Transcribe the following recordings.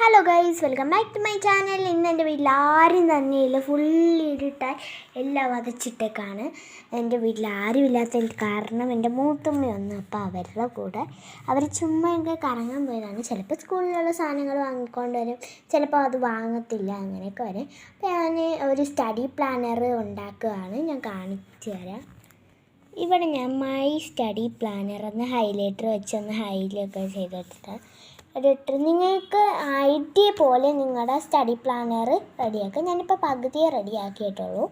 Hello guys, welcome back to my channel. ഇന്ന് എൻ്റെ വീട്ടിൽ ആരും തന്നെയില്ല, ഫുൾ ഇരുട്ടായി എല്ലാം വതച്ചിട്ടേക്കാണ്. എൻ്റെ വീട്ടിൽ ആരും ഇല്ലാത്തതിന് കാരണം എൻ്റെ മൂത്തുമ്മ വന്നു. അപ്പോൾ അവരുടെ കൂടെ അവർ ചുമ്മാ എനിക്ക് കറങ്ങാൻ പോയതാണ്. ചിലപ്പോൾ സ്കൂളിലുള്ള സാധനങ്ങൾ വാങ്ങിക്കൊണ്ട് വരും, ചിലപ്പോൾ അത് വാങ്ങത്തില്ല, അങ്ങനെയൊക്കെ വരും. അപ്പോൾ ഞാൻ ഒരു സ്റ്റഡി പ്ലാനർ ഉണ്ടാക്കുകയാണ്, ഞാൻ കാണിച്ചു തരാം. ഇവിടെ ഞാൻ മൈ സ്റ്റഡി പ്ലാനർ എന്ന് ഹൈലൈറ്റർ വെച്ചൊന്ന് ഹൈലൊക്കെ ചെയ്തെടുത്ത് ഇട്ട് നിങ്ങൾക്ക് ഐഡിയ പോലെ നിങ്ങളുടെ സ്റ്റഡി പ്ലാനർ റെഡിയാക്കുക. ഞാനിപ്പോൾ പകുതിയെ റെഡിയാക്കിയിട്ടുള്ളൂ.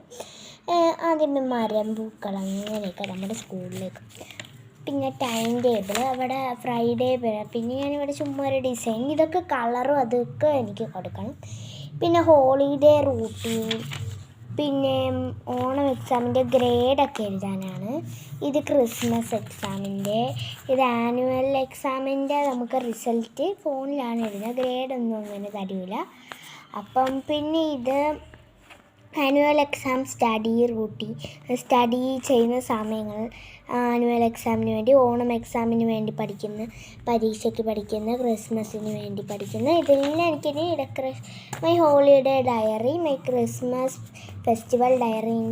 ആദ്യമേ മരം, പൂക്കൾ, അങ്ങനെയൊക്കെ നമ്മുടെ സ്കൂളിലേക്ക്. പിന്നെ ടൈം ടേബിൾ, അവിടെ ഫ്രൈഡേ, പിന്നെ ഞാനിവിടെ ചുമ്മാ ഒരു ഡിസൈൻ, ഇതൊക്കെ കളറും അതൊക്കെ എനിക്ക് കൊടുക്കണം. പിന്നെ ഹോളിഡേ റൂട്ടീൻ, പിന്നെ ഓണം എക്സാമിൻ്റെ ഗ്രേഡൊക്കെ എഴുതാനാണ്. ഇത് ക്രിസ്മസ് എക്സാമിൻ്റെ, ഇത് ആനുവൽ എക്സാമിൻ്റെ നമുക്ക് റിസൾട്ട് ഫോണിലാണ് എഴുതുന്നത്, ഗ്രേഡൊന്നും അങ്ങനെ തരില്ല. അപ്പം പിന്നെ ഇത് annual exam study routine, study ചെയ്യുന്ന സമയങ്ങൾ, ആനുവൽ എക്സാമിന് വേണ്ടി, ഓണം എക്സാമിന് വേണ്ടി പഠിക്കുന്ന, പരീക്ഷയ്ക്ക് പഠിക്കുന്ന, ക്രിസ്മസിന് വേണ്ടി പഠിക്കുന്ന, ഇതെല്ലാം എനിക്കിനി my holiday diary, my Christmas festival diary in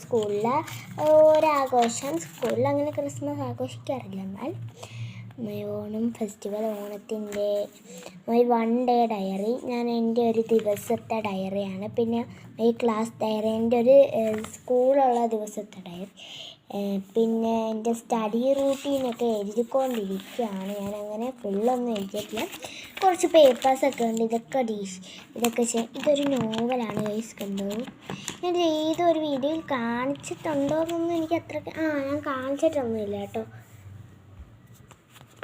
സ്കൂളിലെ ഒരാഘോഷം, സ്കൂളിൽ അങ്ങനെ ക്രിസ്മസ് ആഘോഷിക്കാറില്ല, എന്നാൽ ഓണം ഫെസ്റ്റിവൽ, ഓണത്തിൻ്റെ മൈ വൺ ഡേ ഡയറി, ഞാൻ എൻ്റെ ഒരു ദിവസത്തെ ഡയറിയാണ്. പിന്നെ മൈ ക്ലാസ് ഡയറി, എൻ്റെ ഒരു സ്കൂളുള്ള ദിവസത്തെ ഡയറി. പിന്നെ എൻ്റെ സ്റ്റഡി റൂട്ടീനൊക്കെ എഴുതിക്കൊണ്ടിരിക്കുകയാണ്. ഞാനങ്ങനെ ഫുള്ളൊന്നും എഴുതിയിട്ടില്ല, കുറച്ച് പേപ്പേഴ്സൊക്കെ ഉണ്ട്, ഇതൊക്കെ ഇതൊരു നോവലാണ് ഗൈസ്. കണ്ടോ, ഞാൻ ഏതൊരു വീഡിയോയിൽ കാണിച്ചിട്ടുണ്ടോ എന്നൊന്നും എനിക്ക് അത്രയ്ക്ക് ഞാൻ കാണിച്ചിട്ടൊന്നുമില്ല കേട്ടോ.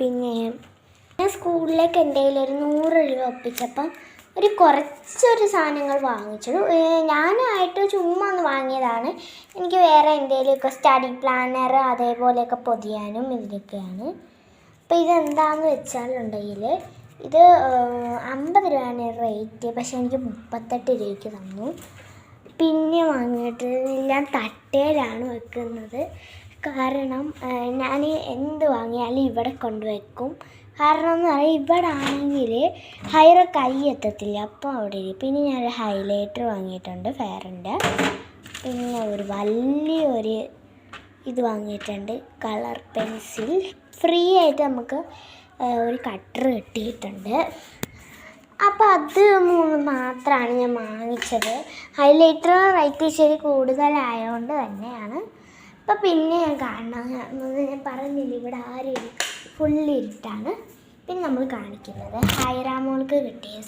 പിന്നെ ഞാൻ സ്കൂളിലേക്ക് എൻ്റെ കയ്യിൽ ഒരു 100 രൂപ ഒപ്പിച്ചപ്പം കുറച്ചൊരു സാധനങ്ങൾ വാങ്ങിച്ചു. ഞാനായിട്ട് ചുമ്മാ ഒന്ന് വാങ്ങിയതാണ്. എനിക്ക് വേറെ എന്തെങ്കിലുമൊക്കെ സ്റ്റഡി പ്ലാനർ അതേപോലെയൊക്കെ പൊതിയാനും ഇതിലൊക്കെയാണ്. അപ്പോൾ ഇതെന്താണെന്ന് വെച്ചാലുണ്ടെങ്കിൽ ഇത് 50 രൂപയാണ് റേറ്റ്, പക്ഷേ എനിക്ക് 38 രൂപയ്ക്ക് തന്നു. പിന്നെ വാങ്ങിയിട്ട് ഞാൻ തട്ടയിലാണ് വെക്കുന്നത്, കാരണം ഞാൻ എന്ത് വാങ്ങിയാലും ഇവിടെ കൊണ്ടുവയ്ക്കും. കാരണം എന്ന് പറഞ്ഞാൽ ഇവിടെ ആണെങ്കിൽ ഹൈറ കൈ എത്തത്തില്ല, അപ്പോൾ അവിടെ ഇരിക്കും. പിന്നെ ഞാനൊരു ഹൈലൈറ്റർ വാങ്ങിയിട്ടുണ്ട് ഫെയറിൻ്റെ. പിന്നെ വലിയൊരു ഇത് വാങ്ങിയിട്ടുണ്ട്, കളർ പെൻസിൽ. ഫ്രീ ആയിട്ട് നമുക്ക് ഒരു കട്ടർ കിട്ടിയിട്ടുണ്ട്. അപ്പോൾ അത് 3 മാത്രമാണ് ഞാൻ വാങ്ങിച്ചത്. ഹൈലൈറ്റർ റേറ്റ് ശരി കൂടുതലായതുകൊണ്ട് തന്നെയാണ്. അപ്പോൾ പിന്നെ ഞാൻ ഞാൻ പറഞ്ഞില്ല, ഇവിടെ ആരും ഫുള്ളിരുട്ടാണ്. പിന്നെ നമ്മൾ കാണിക്കുന്നത് ഹൈറാമോൾക്ക് കിട്ടിയ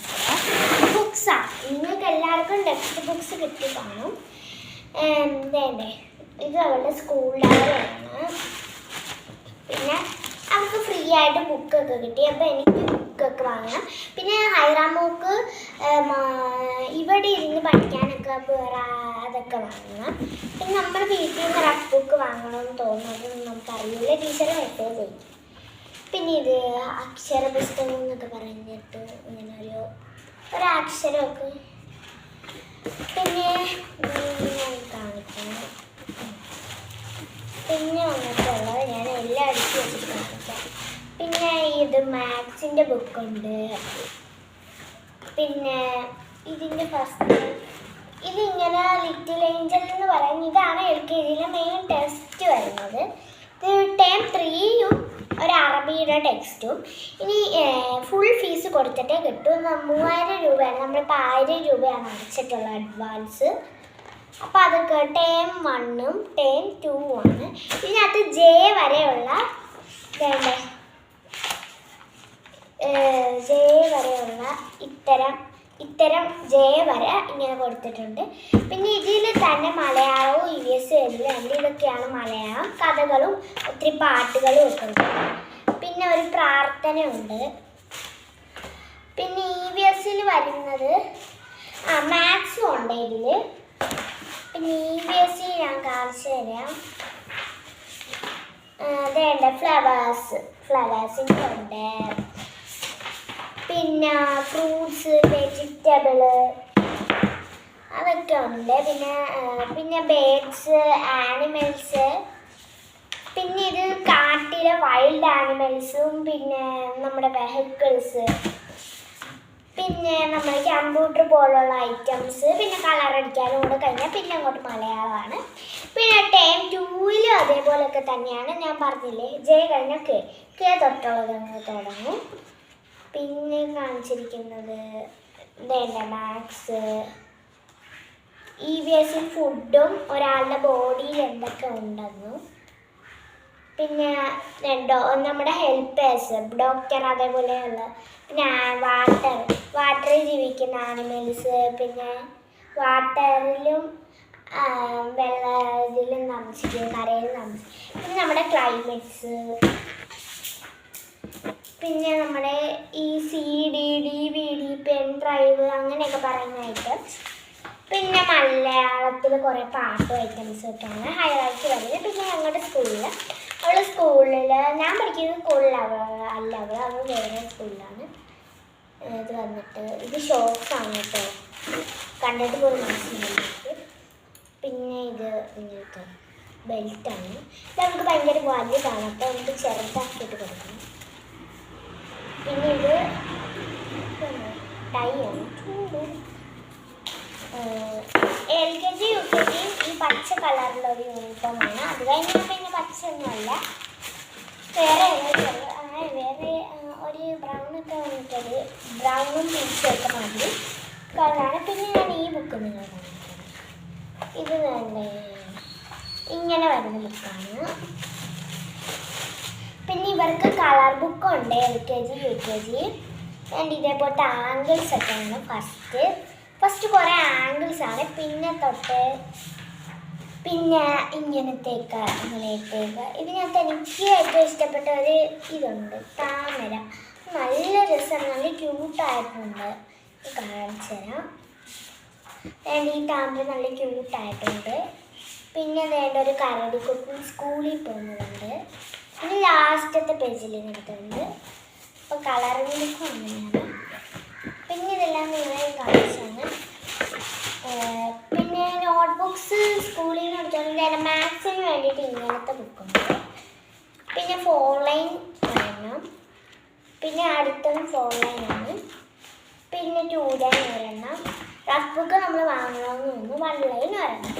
ബുക്സാണ്. നിങ്ങൾക്ക് എല്ലാവർക്കും ടെക്സ്റ്റ് ബുക്സ് കിട്ടി കാണും. ഇതേണ്ടേ, ഇത് അവളുടെ സ്കൂൾ ഡയറിയാണ്. പിന്നെ അവർക്ക് ഫ്രീ ആയിട്ട് ബുക്കൊക്കെ കിട്ടി, അപ്പോൾ എനിക്ക് ബുക്കൊക്കെ വാങ്ങണം. പിന്നെ ഹൈറാമോൾക്ക് ഇവിടെ ഇരുന്ന് പഠിക്കാനൊക്കെ അതൊക്കെ വാങ്ങണം. പിന്നെ നമ്മുടെ വീട്ടിൽ നിന്ന് റഫ് ബുക്ക് വാങ്ങണമെന്ന് തോന്നുന്നത് നമുക്കറിയില്ല, ടീച്ചർ മെസ്സേജ് ചെയ്യും. പിന്നെ ഇത് അക്ഷര പുസ്തകം എന്നൊക്കെ പറഞ്ഞിട്ട് ഇങ്ങനെ ഒരു അക്ഷരമൊക്കെ. പിന്നെ കാണിക്കണം. പിന്നെ വന്നിട്ടുള്ളത് ഞാൻ എല്ലാം അടിച്ച് വെച്ചിട്ട് കാണിക്കാം. പിന്നെ ഇത് മാത്സിൻ്റെ ബുക്കുണ്ട്. പിന്നെ ഇതിൻ്റെ ഫസ്റ്റ് ഇതിങ്ങനെ ലിറ്റിൽ ഏഞ്ചൽ എന്ന് പറയുന്നത്, ഇതാണ് LKGയിലെ മെയിൻ ടെസ്റ്റ് വരുന്നത്. ഇത് ടേം 3യും ഒരു അറബിയുടെ ടെക്സ്റ്റും. ഇനി ഫുൾ ഫീസ് കൊടുത്തിട്ടേ കിട്ടും. 3000 രൂപയാണ്, നമ്മളിപ്പോൾ 1000 രൂപയാണ് അടച്ചിട്ടുള്ള അഡ്വാൻസ്. അപ്പോൾ അതൊക്കെ ടേം 1ഉം ടേം 2ഉമാണ്. ഇതിനകത്ത് J വരെയുള്ള ഇത്തരം J വരെ ഇങ്ങനെ കൊടുത്തിട്ടുണ്ട്. പിന്നെ ഇതിൽ തന്നെ മലയാളവും EVS എല്ലാം ഉണ്ട്. ഇതൊക്കെയാണ് മലയാളം. കഥകളും ഒത്തിരി പാട്ടുകളും ഒക്കെ ഉണ്ട്. പിന്നെ ഒരു പ്രാർത്ഥനയുണ്ട്. പിന്നെ EVSൽ വരുന്നത് മാത്സും ഉണ്ട് ഇതിൽ. പിന്നെ EVS ഞാൻ കാണിച്ചു തരാം. അതേണ്ട ഫ്ലവേഴ്സിൻ്റെ ഉണ്ട്. പിന്നെ ഫ്രൂട്ട്സ്, വെജിറ്റബിള് അതൊക്കെ ഉണ്ട്. പിന്നെ ബേഡ്സ്, ആനിമൽസ്. പിന്നെ ഇത് കാട്ടിലെ വൈൽഡ് ആനിമൽസും, പിന്നെ നമ്മുടെ വെഹിക്കിൾസ്, പിന്നെ നമ്മൾ കമ്പ്യൂട്ടർ പോലുള്ള ഐറ്റംസ്, പിന്നെ കളർ അടിക്കാനും കൂടെ കഴിഞ്ഞാൽ പിന്നെ അങ്ങോട്ട് മലയാളമാണ്. പിന്നെ ടേം 2 അതേപോലെയൊക്കെ തന്നെയാണ്. ഞാൻ പറഞ്ഞില്ലേ ജെ കഴിഞ്ഞാൽ കെ തൊട്ടുള്ളത് തുടങ്ങും. പിന്നെ കാണിച്ചിരിക്കുന്നത് മാത്സ്, EVS ഫുഡും ഒരാളുടെ ബോഡിയിൽ എന്തൊക്കെ ഉണ്ടെന്നും, പിന്നെ നമ്മുടെ ഹെൽപ്പേഴ്സ് ഡോക്ടർ അതേപോലെയുള്ള, പിന്നെ വാട്ടറിൽ ജീവിക്കുന്ന ആനിമൽസ്, പിന്നെ വാട്ടറിലും വെള്ളത്തിലും താമസിക്കും, കരയിലും താമസിക്കും, പിന്നെ നമ്മുടെ ക്ലൈമറ്റ്സ്, പിന്നെ നമ്മുടെ ഈ CD DVD പെൻ ഡ്രൈവ് അങ്ങനെയൊക്കെ പറയുന്ന ഐറ്റംസ്, പിന്നെ മലയാളത്തിൽ കുറേ പാട്ട് ഐറ്റംസ് ഒക്കെയാണ് ഹൈലൈറ്റ് വരുന്നത്. പിന്നെ ഞങ്ങളുടെ സ്കൂളിൽ ഞാൻ പഠിക്കുന്ന സ്കൂളിൽ അവൾ വേറെ സ്കൂളിലാണ്. ഇത് വന്നിട്ട് ഇത് ഷോക്സ് ആണ് കേട്ടോ, കണ്ടിട്ട് പോലും മനസ്സിലായിട്ട്. പിന്നെ ഇത് ഇങ്ങനത്തെ ബെൽറ്റാണ്. ഇത് നമുക്ക് ഭയങ്കര വലുതാണ്, അപ്പോൾ നമുക്ക് ചെറുതാക്കിയിട്ട് കൊടുക്കണം. പിന്നെ ഇത് ടൈ ആണ്. LKG UKG ഈ പച്ച കളറിലൊരു യൂണിഫോമാണ്. അത് കഴിഞ്ഞാൽ പിന്നെ പച്ച ഒന്നുമല്ല, വേറെ ഒരു ബ്രൗണൊക്കെ വന്നിട്ടത് ബ്രൗണും പീച്ചൊക്കെ മാറ്റി കളറാണ്. പിന്നെ ഞാൻ ഈ ബുക്ക് നിങ്ങൾ കാണിക്കുന്നത്, ഇത് ഇങ്ങനെ വരുന്ന ബുക്കാണ്. പിന്നെ ഇവർക്ക് കളർ ബുക്കുണ്ട് LKG UKG. ആൻഡ് ഇതേപോലത്തെ ആംഗിൾസ് ഒക്കെയാണ് ഫസ്റ്റ് കുറേ ആംഗിൾസ് ആണ്. പിന്നെ ഇങ്ങനത്തേക്ക് ഇതിനകത്ത് എനിക്ക് ഏറ്റവും ഇഷ്ടപ്പെട്ട ഒരു ഇതുണ്ട്, താമര. നല്ല രസം, നല്ല ക്യൂട്ടായിട്ടുണ്ട്. കാണിച്ചു തരാം. ഈ താമര നല്ല ക്യൂട്ടായിട്ടുണ്ട്. പിന്നെ ഒരു കരടിക്കുട്ടി സ്കൂളിൽ പോകുന്നതുണ്ട്. പിന്നെ ലാസ്റ്റത്തെ പേജിൽ ഇങ്ങനത്തുണ്ട്. അപ്പോൾ കളറിംഗ് ബുക്കും അങ്ങനെയാണ്. പിന്നെ ഇതെല്ലാം നിങ്ങളെ കാണിച്ചാണ്. പിന്നെ നോട്ട്ബുക്സ് സ്കൂളിൽ നിന്ന് എടുത്തോണ്ട് മാത്സിന് വേണ്ടിയിട്ട് ഇങ്ങനത്തെ ബുക്കുണ്ട്. പിന്നെ 4 ലൈൻ ഒരെണ്ണം, പിന്നെ അടുത്തതും 4 ലൈനാണ്. പിന്നെ 2 ലൈൻ ഒരെണ്ണം. റഫ് ബുക്ക് നമ്മൾ വാങ്ങണമെന്ന് തോന്നുന്നു. 1 ലൈൻ ഒരെണ്ണം.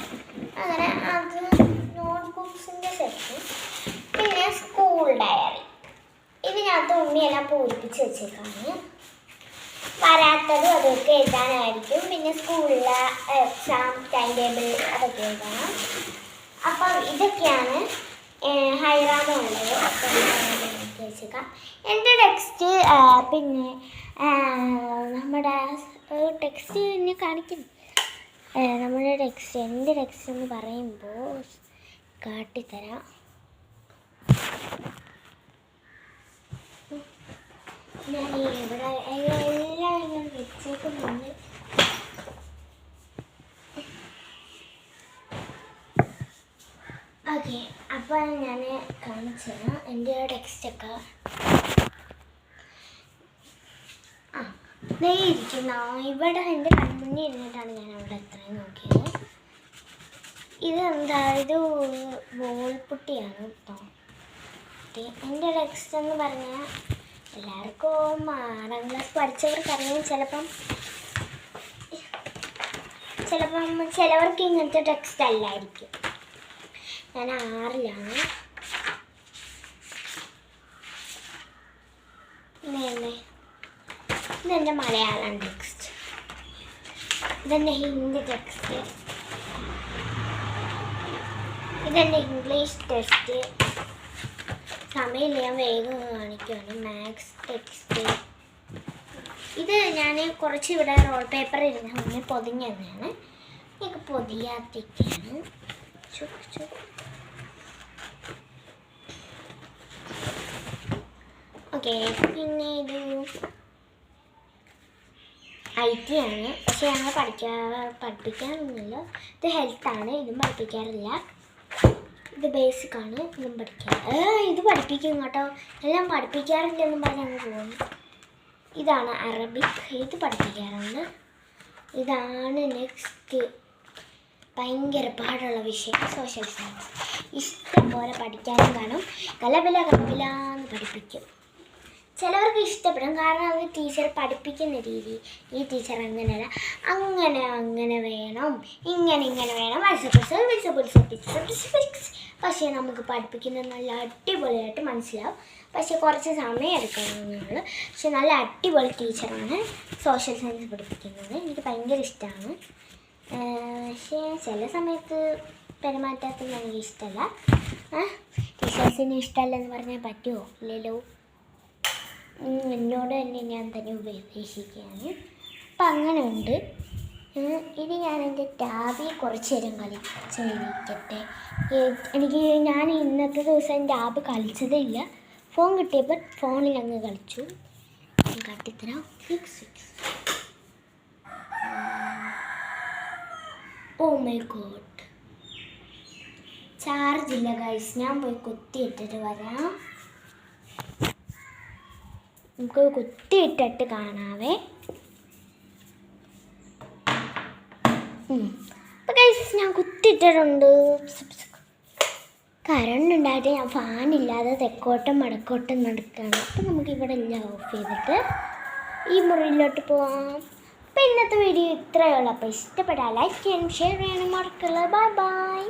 അങ്ങനെ അത് നോട്ട്ബുക്സിൻ്റെ സെക്ഷൻ. പിന്നെ സ്കൂൾ ഡയറി, ഇതിനകത്ത് ഉണ്ണിയെല്ലാം പൂരിപ്പിച്ച് വെച്ചേക്കാണ്. വരാത്തതും അതൊക്കെ എഴുതാനായിരിക്കും. പിന്നെ സ്കൂളിലെ എക്സാം ടൈം ടേബിൾ അതൊക്കെ എഴുതണം. അപ്പം ഇതൊക്കെയാണ് ഹൈറാമുള്ളത്. അപ്പം വെച്ചേക്കാം. എൻ്റെ ടെക്സ്റ്റ് പിന്നെ നമ്മുടെ ടെക്സ്റ്റ് പിന്നെ കാണിക്കും. നമ്മുടെ എൻ്റെ ടെക്സ്റ്റ് എന്ന് പറയുമ്പോൾ കാട്ടിത്തരാം. ഞാൻ ഇവിടെ എല്ലാം ഇങ്ങനെ വെച്ചേക്കുന്നുണ്ട്. ഓക്കെ, അപ്പോൾ ഞാൻ കാണിച്ചു തരാം എൻ്റെ ടെക്സ്റ്റൊക്കെ. ഇരിക്കുന്ന ഇവിടെ എൻ്റെ കൺമുന്നിൽ ഇരുന്നിട്ടാണ് ഞാൻ അവിടെ എത്രയും നോക്കിയത്. ഇത് ബോൾപുട്ടിയാണ് കേട്ടോ. എൻ്റെ ടെക്സ്റ്റ് എന്ന് പറഞ്ഞാൽ എല്ലാവർക്കും 6ാം ക്ലാസ് പഠിച്ചവർക്കറിയാം. ചിലപ്പം ചിലവർക്ക് ഇങ്ങനത്തെ ടെക്സ്റ്റ് അല്ലായിരിക്കും. ഞാൻ 6ലാണ്. ഇതെൻ്റെ മലയാളം ടെക്സ്റ്റ്, ഇതെൻ്റെ ഹിന്ദി ടെക്സ്റ്റ്, ഇതെൻ്റെ ഇംഗ്ലീഷ് ടെക്സ്റ്റ്. സമയമില്ല, ഞാൻ വേഗം കാണിക്കുകയാണ്. മാത്സ് ടെക്സ്റ്റ്, ഇത് ഞാൻ കുറച്ച് ഇവിടെ റോൾ പേപ്പർ ഇരുന്ന് മുന്നേ പൊതിഞ്ഞ് തന്നെയാണ്. എനിക്ക് പൊതിയാത്തിക്കാണ്. ഓക്കെ, പിന്നെ ഇത് IT ആണ്. പക്ഷെ ഞങ്ങൾ പഠിപ്പിക്കാറൊന്നുമില്ല. ഇത് ഹെൽത്താണ്, ഇതും പഠിപ്പിക്കാറില്ല. ഇത് ബേസിക്കാണ്, ഇതും ഇത് പഠിപ്പിക്കും കേട്ടോ. എല്ലാം പഠിപ്പിക്കാറില്ലെന്നും പറഞ്ഞ് ഞങ്ങൾ പോകുന്നു. ഇതാണ് അറബിക്, ഇത് പഠിപ്പിക്കാറുണ്ട്. ഇതാണ് നെക്സ്റ്റ് ഭയങ്കര പാടുള്ള വിഷയം സോഷ്യൽ സയൻസ്. ഇഷ്ടം പോലെ പഠിക്കാനും കാണും. കലപില എന്ന് പഠിപ്പിക്കും. ചിലവർക്ക് ഇഷ്ടപ്പെടും, കാരണം അവർ ടീച്ചർ പഠിപ്പിക്കുന്ന രീതി, ഈ ടീച്ചർ അങ്ങനെയല്ല, അങ്ങനെ വേണം, ഇങ്ങനെ വേണം, പക്ഷേ നമുക്ക് പഠിപ്പിക്കുന്നത് നല്ല അടിപൊളിയായിട്ട് മനസ്സിലാവും. പക്ഷേ കുറച്ച് സമയം എടുക്കണം. പക്ഷെ നല്ല അടിപൊളി ടീച്ചറാണ് സോഷ്യൽ സയൻസ് പഠിപ്പിക്കുന്നത്. എനിക്ക് ഭയങ്കര ഇഷ്ടമാണ്. പക്ഷേ ചില സമയത്ത് പെരുമാറ്റത്തിൽ എനിക്ക് ഇഷ്ടമല്ല. ടീച്ചേഴ്സിന് ഇഷ്ടമല്ലെന്ന് പറഞ്ഞാൽ പറ്റുമോ? ഇല്ലല്ലോ. എന്നോട് തന്നെ ഞാൻ തന്നെ ഉപദേശിക്കുകയാണ്. അപ്പം അങ്ങനെ ഉണ്ട്. ഇനി ഞാൻ എൻ്റെ ടാബിൽ കുറച്ച് നേരം കളിച്ചിരിക്കട്ടെ. ഞാൻ ഇന്നത്തെ ദിവസം ടാബ് കളിച്ചതേ ഇല്ല. ഫോൺ കിട്ടിയപ്പോൾ ഫോണിൽ അങ്ങ് കളിച്ചു. കാട്ടിത്തരാം. ഓ മൈ ഗോഡ്, ചാർജ് ഇല്ല ഗൈസ്. ഞാൻ പോയി കുത്തിയിട്ടിട്ട് വരാം. നമുക്ക് കുത്തിയിട്ടിട്ട് കാണാവേ. അപ്പം ഗൈസ് ഞാൻ കുത്തിയിട്ടിട്ടുണ്ട്. കറണ്ട് ഉണ്ടായിട്ട് ഞാൻ ഫാനില്ലാതെ തെക്കോട്ടും വടക്കോട്ടും നടക്കുകയാണ്. അപ്പം നമുക്ക് ഇവിടെ എല്ലാം ഓഫ് ചെയ്തിട്ട് ഈ മുറിയിലോട്ട് പോവാം. അപ്പം ഇന്നത്തെ വീഡിയോ ഇത്രയേ ഉള്ളൂ. അപ്പോൾ ഇഷ്ടപ്പെട്ടാൽ ലൈക്ക് ചെയ്യാനും ഷെയർ ചെയ്യാനും മറക്കല്ല. Bye bye.